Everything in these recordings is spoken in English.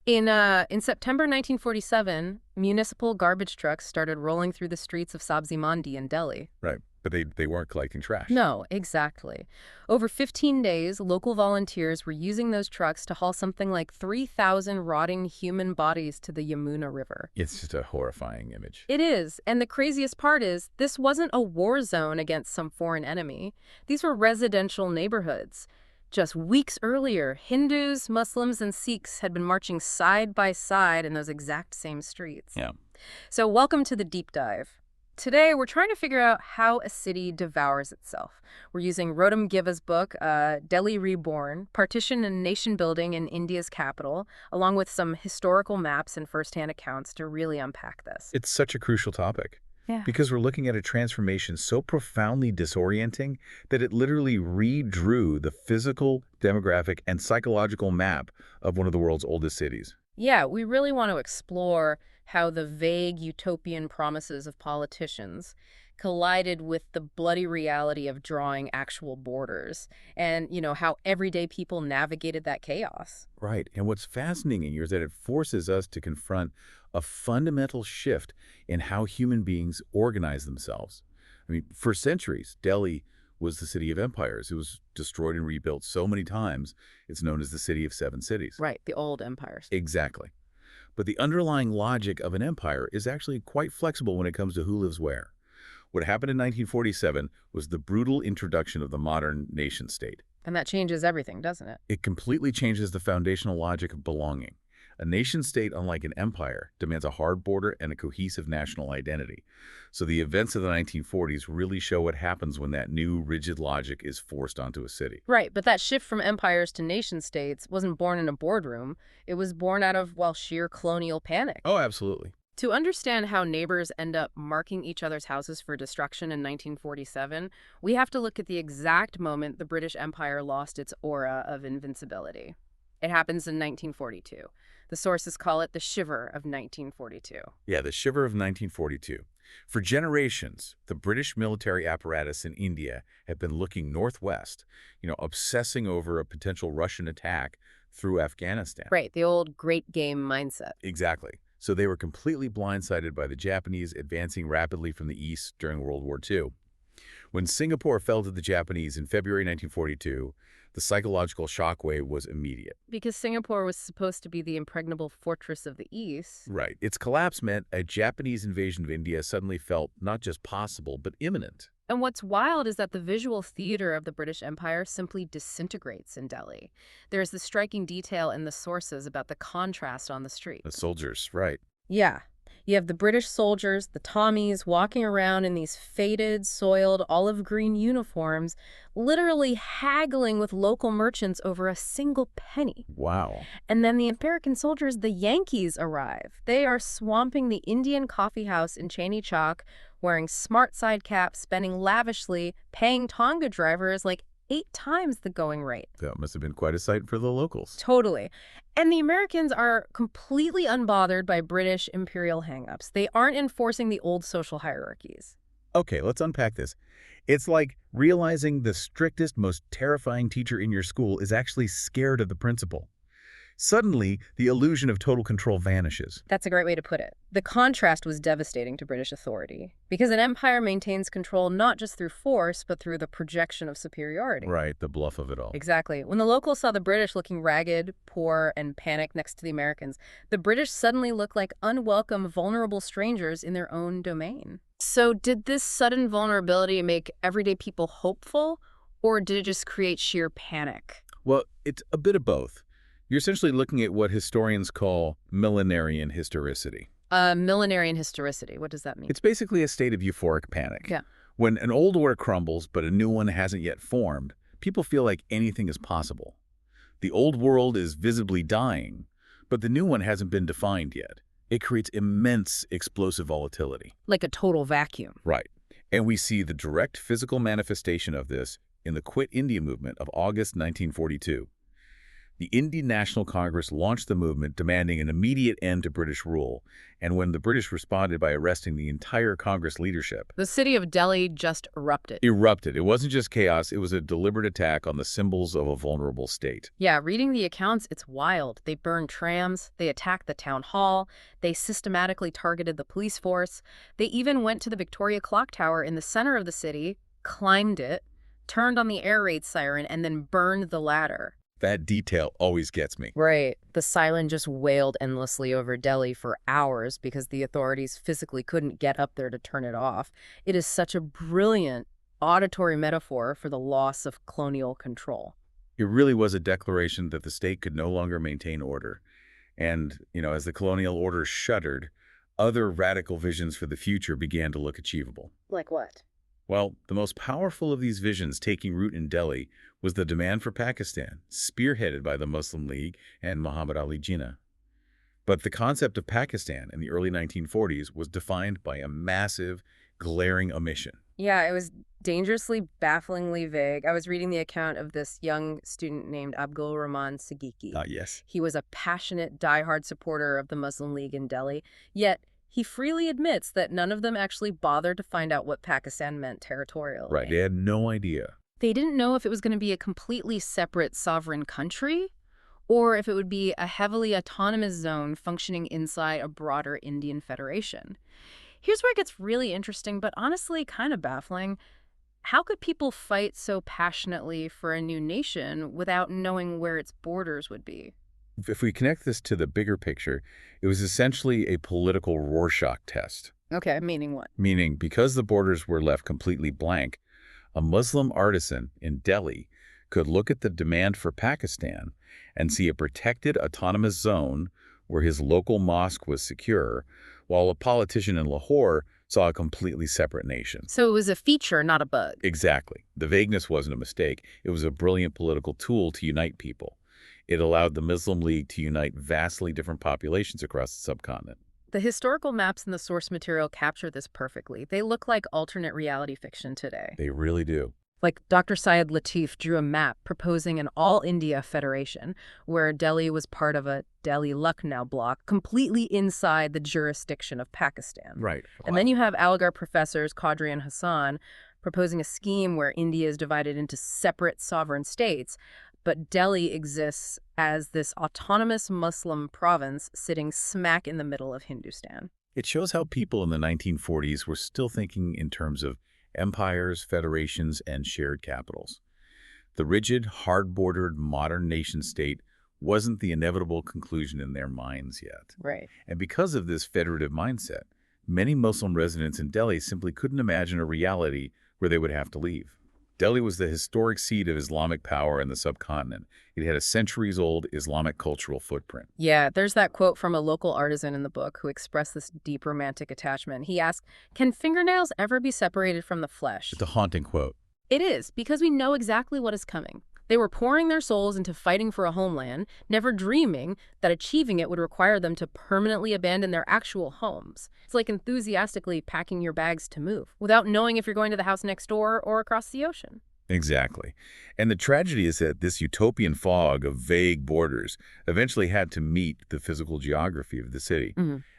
In September 1947, municipal garbage trucks started rolling through the streets of Sabzi Mandi in Delhi. Right. But they weren't collecting trash. No, exactly. Over 15 days, local volunteers were using those trucks to haul something like 3,000 rotting human bodies to the Yamuna River. It's just a horrifying image. It is, and the craziest part is, this wasn't a war zone against some foreign enemy. These were residential neighborhoods. Just weeks earlier, Hindus, Muslims, and Sikhs had been marching side by side in those exact same streets. Yeah. So welcome to the deep dive. Today, we're trying to figure out how a city devours itself. We're using Rotem Geva's book, Delhi Reborn, Partition and Nation Building in India's capital, along with some historical maps and first-hand accounts to really unpack this. It's such a crucial topic. Yeah. Because we're looking at a transformation so profoundly disorienting that it literally redrew the physical, demographic, and psychological map of one of the world's oldest cities. Yeah, we really want to explore how the vague utopian promises of politicians collided with the bloody reality of drawing actual borders and, how everyday people navigated that chaos. Right. And what's fascinating here is that it forces us to confront a fundamental shift in how human beings organize themselves. I mean, for centuries, Delhi was the city of empires. It was destroyed and rebuilt so many times, it's known as the City of Seven Cities. Right, the old empires. Exactly. But the underlying logic of an empire is actually quite flexible when it comes to who lives where. What happened in 1947 was the brutal introduction of the modern nation-state. And that changes everything, doesn't it? It completely changes the foundational logic of belonging. A nation-state, unlike an empire, demands a hard border and a cohesive national identity. So the events of the 1940s really show what happens when that new, rigid logic is forced onto a city. Right, but that shift from empires to nation-states wasn't born in a boardroom. It was born out of, sheer colonial panic. Oh, absolutely. To understand how neighbors end up marking each other's houses for destruction in 1947, we have to look at the exact moment the British Empire lost its aura of invincibility. It happens in 1942. The sources call it the Shiver of 1942. Yeah, the Shiver of 1942. For generations, the British military apparatus in India had been looking northwest, obsessing over a potential Russian attack through Afghanistan. Right, the old great game mindset. Exactly. So they were completely blindsided by the Japanese advancing rapidly from the east during World War II. When Singapore fell to the Japanese in February 1942, the psychological shockwave was immediate. Because Singapore was supposed to be the impregnable fortress of the East. Right. Its collapse meant a Japanese invasion of India suddenly felt not just possible, but imminent. And what's wild is that the visual theater of the British Empire simply disintegrates in Delhi. There's the striking detail in the sources about the contrast on the street. The soldiers, right. Yeah. You have the British soldiers, the Tommies, walking around in these faded, soiled, olive green uniforms, literally haggling with local merchants over a single penny. Wow. And then the American soldiers, the Yankees, arrive. They are swamping the Indian coffee house in Chandni Chowk, wearing smart side caps, spending lavishly, paying Tonga drivers like 8 times the going rate. That must have been quite a sight for the locals. Totally. And the Americans are completely unbothered by British imperial hangups. They aren't enforcing the old social hierarchies. Okay, let's unpack this. It's like realizing the strictest, most terrifying teacher in your school is actually scared of the principal. Suddenly, the illusion of total control vanishes. That's a great way to put it. The contrast was devastating to British authority, because an empire maintains control not just through force, but through the projection of superiority. Right, the bluff of it all. Exactly. When the locals saw the British looking ragged, poor, and panicked next to the Americans, the British suddenly looked like unwelcome, vulnerable strangers in their own domain. So did this sudden vulnerability make everyday people hopeful, or did it just create sheer panic? Well, it's a bit of both. You're essentially looking at what historians call millenarian historicity. Millenarian historicity, what does that mean? It's basically a state of euphoric panic. Yeah. When an old order crumbles, but a new one hasn't yet formed, people feel like anything is possible. The old world is visibly dying, but the new one hasn't been defined yet. It creates immense explosive volatility. Like a total vacuum. Right. And we see the direct physical manifestation of this in the Quit India movement of August 1942. The Indian National Congress launched the movement demanding an immediate end to British rule, and when the British responded by arresting the entire Congress leadership, The city of Delhi just erupted. It wasn't just chaos, it was a deliberate attack on the symbols of a vulnerable state. Yeah, reading the accounts, it's wild. They burned trams, they attacked the town hall, they systematically targeted the police force. They even went to the Victoria Clock Tower in the center of the city, climbed it, turned on the air raid siren, and then burned the ladder. That detail always gets me. Right. The siren just wailed endlessly over Delhi for hours because the authorities physically couldn't get up there to turn it off. It is such a brilliant auditory metaphor for the loss of colonial control. It really was a declaration that the state could no longer maintain order. And, as the colonial order shuddered, other radical visions for the future began to look achievable. Like what? Well, the most powerful of these visions taking root in Delhi was the demand for Pakistan, spearheaded by the Muslim League and Muhammad Ali Jinnah. But the concept of Pakistan in the early 1940s was defined by a massive, glaring omission. Yeah, it was dangerously, bafflingly vague. I was reading the account of this young student named Abdul Rahman Sigiki. Yes. He was a passionate, diehard supporter of the Muslim League in Delhi, yet he freely admits that none of them actually bothered to find out what Pakistan meant territorially. Right, they had no idea. They didn't know if it was going to be a completely separate sovereign country or if it would be a heavily autonomous zone functioning inside a broader Indian federation. Here's where it gets really interesting, but honestly kind of baffling. How could people fight so passionately for a new nation without knowing where its borders would be? If we connect this to the bigger picture, it was essentially a political Rorschach test. Okay, meaning what? Meaning, because the borders were left completely blank, a Muslim artisan in Delhi could look at the demand for Pakistan and see a protected autonomous zone where his local mosque was secure, while a politician in Lahore saw a completely separate nation. So it was a feature, not a bug. Exactly. The vagueness wasn't a mistake. It was a brilliant political tool to unite people. It allowed the Muslim League to unite vastly different populations across the subcontinent. The historical maps in the source material capture this perfectly. They look like alternate reality fiction today. They really do. Like Dr. Syed Latif drew a map proposing an all-India federation where Delhi was part of a Delhi-Lucknow bloc completely inside the jurisdiction of Pakistan. Right. And then you have Aligarh professors Qadri and Hassan proposing a scheme where India is divided into separate sovereign states, but Delhi exists as this autonomous Muslim province sitting smack in the middle of Hindustan. It shows how people in the 1940s were still thinking in terms of empires, federations, and shared capitals. The rigid, hard-bordered modern nation-state wasn't the inevitable conclusion in their minds yet. Right. And because of this federative mindset, many Muslim residents in Delhi simply couldn't imagine a reality where they would have to leave. Delhi was the historic seat of Islamic power in the subcontinent. It had a centuries-old Islamic cultural footprint. Yeah, there's that quote from a local artisan in the book who expressed this deep romantic attachment. He asked, "Can fingernails ever be separated from the flesh?" It's a haunting quote. It is, because we know exactly what is coming. They were pouring their souls into fighting for a homeland, never dreaming that achieving it would require them to permanently abandon their actual homes. It's like enthusiastically packing your bags to move, without knowing if you're going to the house next door or across the ocean. Exactly. And the tragedy is that this utopian fog of vague borders eventually had to meet the physical geography of the city.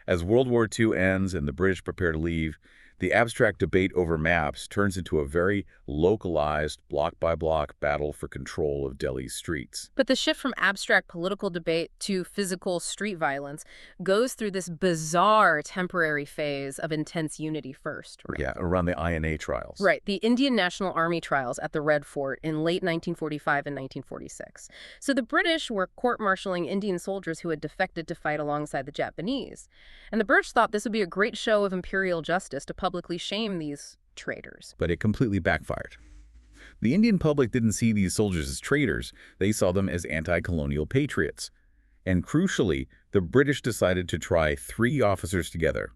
As World War II ends and the British prepare to leave, the abstract debate over maps turns into a very localized, block-by-block battle for control of Delhi's streets. But the shift from abstract political debate to physical street violence goes through this bizarre temporary phase of intense unity first. Right? Yeah, around the INA trials. Right, the Indian National Army trials at the Red Fort in late 1945 and 1946. So the British were court-martialing Indian soldiers who had defected to fight alongside the Japanese. And the British thought this would be a great show of imperial justice to publicly shame these traitors. But it completely backfired. The Indian public didn't see these soldiers as traitors. They saw them as anti-colonial patriots. And crucially, the British decided to try 3 officers together.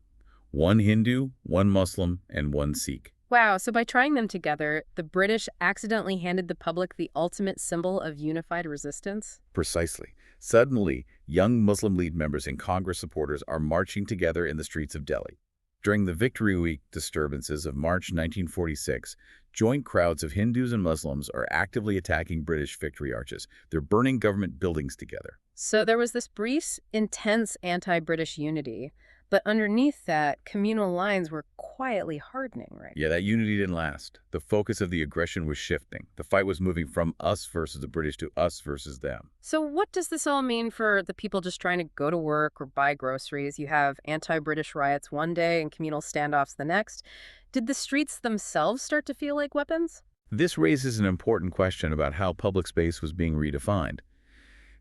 1 Hindu, 1 Muslim, and 1 Sikh. Wow, so by trying them together, the British accidentally handed the public the ultimate symbol of unified resistance? Precisely. Suddenly, young Muslim League members and Congress supporters are marching together in the streets of Delhi. During the Victory Week disturbances of March 1946, joint crowds of Hindus and Muslims are actively attacking British victory arches. They're burning government buildings together. So there was this brief, intense anti-British unity, but underneath that, communal lines were quietly hardening, right? Yeah, that unity didn't last. The focus of the aggression was shifting. The fight was moving from us versus the British to us versus them. So what does this all mean for the people just trying to go to work or buy groceries? You have anti-British riots one day and communal standoffs the next. Did the streets themselves start to feel like weapons? This raises an important question about how public space was being redefined.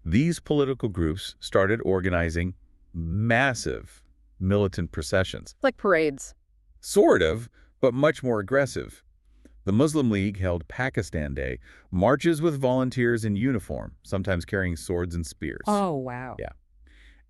These political groups started organizing massive militant processions. Like parades. Sort of, but much more aggressive. The Muslim League held Pakistan Day, marches with volunteers in uniform, sometimes carrying swords and spears. Oh, wow. Yeah.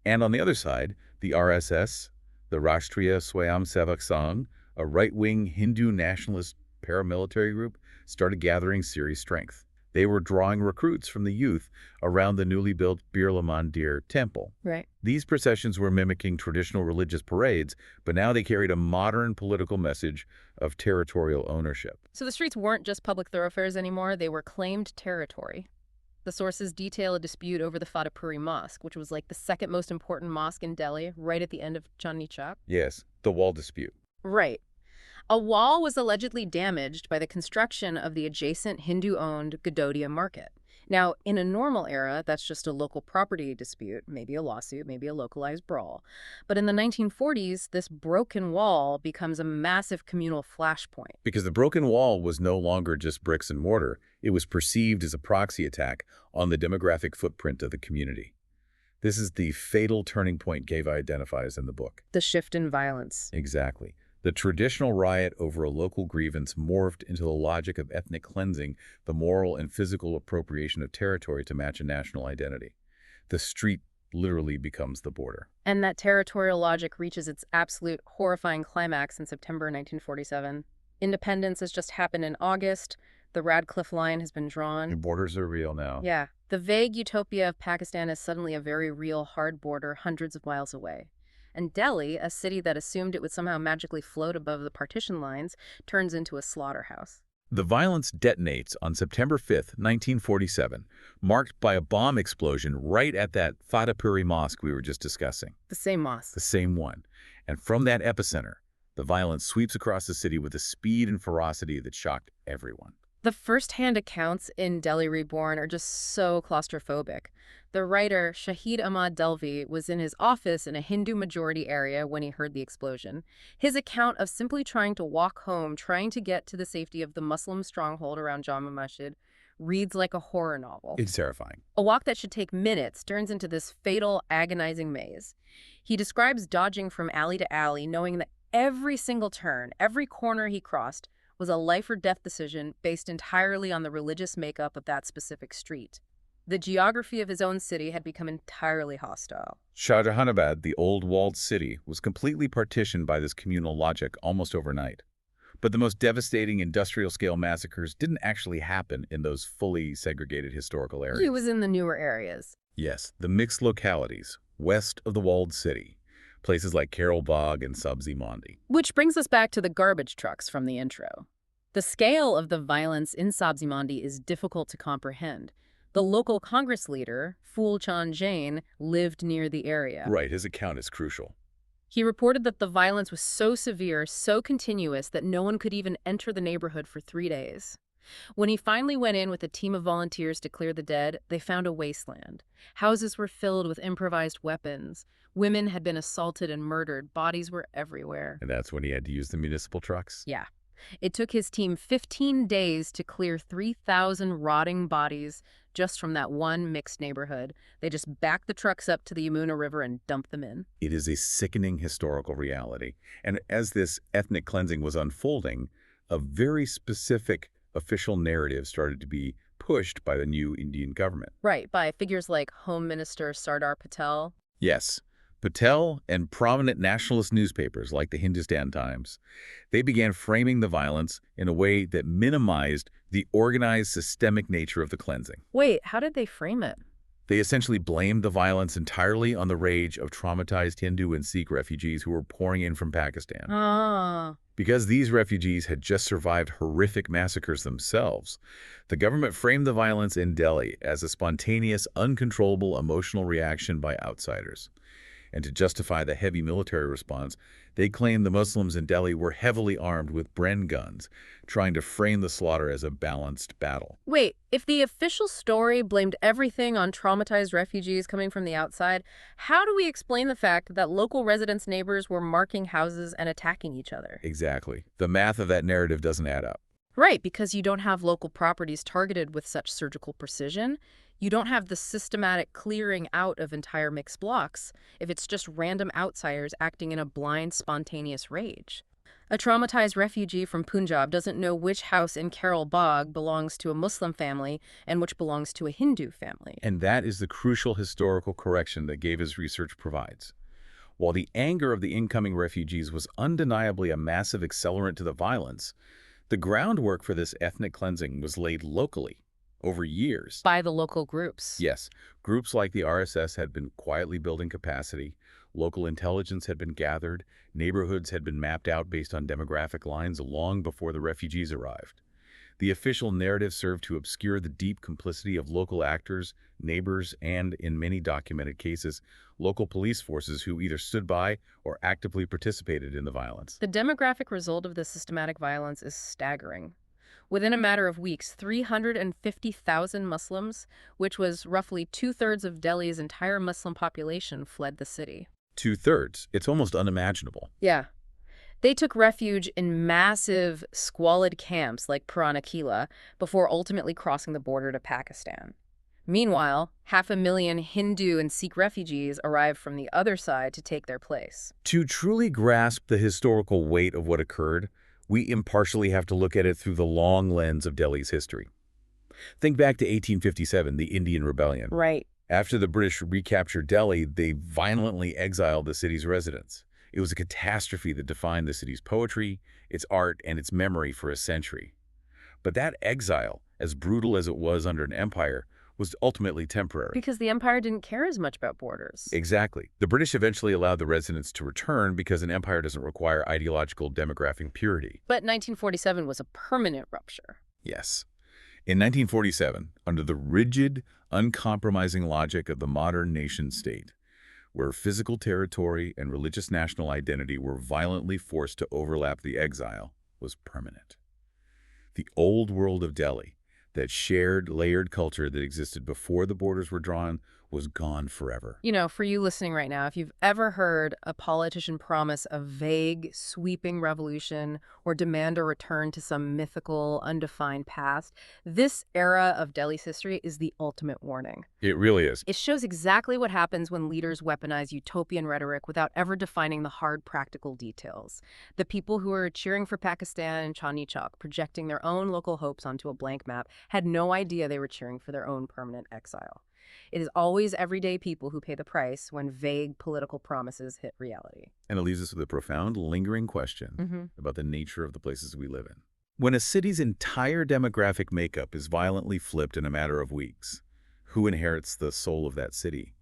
And on the other side, the RSS, the Rashtriya Swayamsevak Sangh, a right-wing Hindu nationalist paramilitary group, started gathering serious strength. They were drawing recruits from the youth around the newly built Birla Mandir temple. Right. These processions were mimicking traditional religious parades, but now they carried a modern political message of territorial ownership. So the streets weren't just public thoroughfares anymore, they were claimed territory. The sources detail a dispute over the Fatehpuri Mosque, which was like the second most important mosque in Delhi, right at the end of Chandni Chowk. Yes, the wall dispute. Right. A wall was allegedly damaged by the construction of the adjacent Hindu-owned Gadodia market. Now, in a normal era, that's just a local property dispute, maybe a lawsuit, maybe a localized brawl. But in the 1940s, this broken wall becomes a massive communal flashpoint. Because the broken wall was no longer just bricks and mortar, it was perceived as a proxy attack on the demographic footprint of the community. This is the fatal turning point Geva identifies in the book. The shift in violence. Exactly. The traditional riot over a local grievance morphed into the logic of ethnic cleansing, the moral and physical appropriation of territory to match a national identity. The street literally becomes the border. And that territorial logic reaches its absolute horrifying climax in September 1947. Independence has just happened in August. The Radcliffe Line has been drawn. The borders are real now. Yeah. The vague utopia of Pakistan is suddenly a very real, hard border hundreds of miles away. And Delhi, a city that assumed it would somehow magically float above the partition lines, turns into a slaughterhouse. The violence detonates on September 5th, 1947, marked by a bomb explosion right at that Fatehpuri Mosque we were just discussing. The same mosque. The same one. And from that epicenter, the violence sweeps across the city with a speed and ferocity that shocked everyone. The first-hand accounts in Delhi Reborn are just so claustrophobic. The writer Shahid Ahmad Delvi was in his office in a Hindu-majority area when he heard the explosion. His account of simply trying to walk home, trying to get to the safety of the Muslim stronghold around Jama Masjid, reads like a horror novel. It's terrifying. A walk that should take minutes turns into this fatal, agonizing maze. He describes dodging from alley to alley, knowing that every single turn, every corner he crossed, was a life-or-death decision based entirely on the religious makeup of that specific street. The geography of his own city had become entirely hostile. Shah Jahanabad, the old walled city, was completely partitioned by this communal logic almost overnight. But the most devastating industrial-scale massacres didn't actually happen in those fully segregated historical areas. It was in the newer areas. Yes, the mixed localities, west of the walled city. Places like Carol Bagh and Sabzi Mandi. Which brings us back to the garbage trucks from the intro. The scale of the violence in Sabzi Mandi is difficult to comprehend. The local Congress leader, Phul Chand Jain, lived near the area. Right, his account is crucial. He reported that the violence was so severe, so continuous, that no one could even enter the neighborhood for 3 days. When he finally went in with a team of volunteers to clear the dead, they found a wasteland. Houses were filled with improvised weapons. Women had been assaulted and murdered. Bodies were everywhere. And that's when he had to use the municipal trucks? Yeah. It took his team 15 days to clear 3,000 rotting bodies just from that one mixed neighborhood. They just backed the trucks up to the Yamuna River and dumped them in. It is a sickening historical reality. And as this ethnic cleansing was unfolding, a very specific official narrative started to be pushed by the new Indian government. Right, by figures like Home Minister Sardar Patel. Yes, Patel and prominent nationalist newspapers like the Hindustan Times, they began framing the violence in a way that minimized the organized, systemic nature of the cleansing. Wait, how did they frame it? They essentially blamed the violence entirely on the rage of traumatized Hindu and Sikh refugees who were pouring in from Pakistan. Ah. Because these refugees had just survived horrific massacres themselves, the government framed the violence in Delhi as a spontaneous, uncontrollable emotional reaction by outsiders. And to justify the heavy military response, they claimed the Muslims in Delhi were heavily armed with Bren guns, trying to frame the slaughter as a balanced battle. Wait, if the official story blamed everything on traumatized refugees coming from the outside, how do we explain the fact that local residents' neighbors were marking houses and attacking each other? Exactly. The math of that narrative doesn't add up. Right, because you don't have local properties targeted with such surgical precision. You don't have the systematic clearing out of entire mixed blocks if it's just random outsiders acting in a blind, spontaneous rage. A traumatized refugee from Punjab doesn't know which house in Carol Bagh belongs to a Muslim family and which belongs to a Hindu family. And that is the crucial historical correction that Geva's research provides. While the anger of the incoming refugees was undeniably a massive accelerant to the violence, the groundwork for this ethnic cleansing was laid locally, over years. By the local groups. Yes, groups like the RSS had been quietly building capacity, local intelligence had been gathered, neighborhoods had been mapped out based on demographic lines long before the refugees arrived. The official narrative served to obscure the deep complicity of local actors, neighbors, and, in many documented cases, local police forces who either stood by or actively participated in the violence. The demographic result of this systematic violence is staggering. Within a matter of weeks, 350,000 Muslims, which was roughly two-thirds of Delhi's entire Muslim population, fled the city. Two-thirds. It's almost unimaginable. Yeah. They took refuge in massive, squalid camps like Purana Kila before ultimately crossing the border to Pakistan. Meanwhile, 500,000 Hindu and Sikh refugees arrived from the other side to take their place. To truly grasp the historical weight of what occurred, we impartially have to look at it through the long lens of Delhi's history. Think back to 1857, the Indian Rebellion. Right. After the British recaptured Delhi, they violently exiled the city's residents. It was a catastrophe that defined the city's poetry, its art, and its memory for a century. But that exile, as brutal as it was under an empire, was ultimately temporary. Because the empire didn't care as much about borders. Exactly. The British eventually allowed the residents to return because an empire doesn't require ideological demographic purity. But 1947 was a permanent rupture. Yes. In 1947, under the rigid, uncompromising logic of the modern nation-state, where physical territory and religious national identity were violently forced to overlap, the exile was permanent. The old world of Delhi, that shared, layered culture that existed before the borders were drawn, was gone forever. You know, for you listening right now, if you've ever heard a politician promise a vague, sweeping revolution or demand a return to some mythical, undefined past, this era of Delhi's history is the ultimate warning. It really is. It shows exactly what happens when leaders weaponize utopian rhetoric without ever defining the hard, practical details. The people who were cheering for Pakistan and Chandni Chowk, projecting their own local hopes onto a blank map, had no idea they were cheering for their own permanent exile. It is always everyday people who pay the price when vague political promises hit reality. And it leaves us with a profound, lingering question about the nature of the places we live in. When a city's entire demographic makeup is violently flipped in a matter of weeks, who inherits the soul of that city?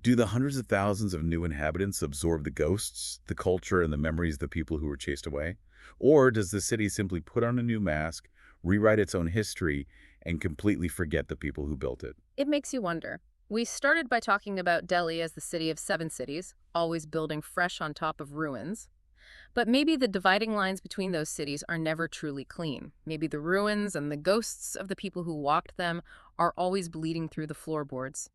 Do the hundreds of thousands of new inhabitants absorb the ghosts, the culture, and the memories of the people who were chased away? Or does the city simply put on a new mask, rewrite its own history, and completely forget the people who built it? It makes you wonder. We started by talking about Delhi as the city of seven cities, always building fresh on top of ruins. But maybe the dividing lines between those cities are never truly clean. Maybe the ruins and the ghosts of the people who walked them are always bleeding through the floorboards.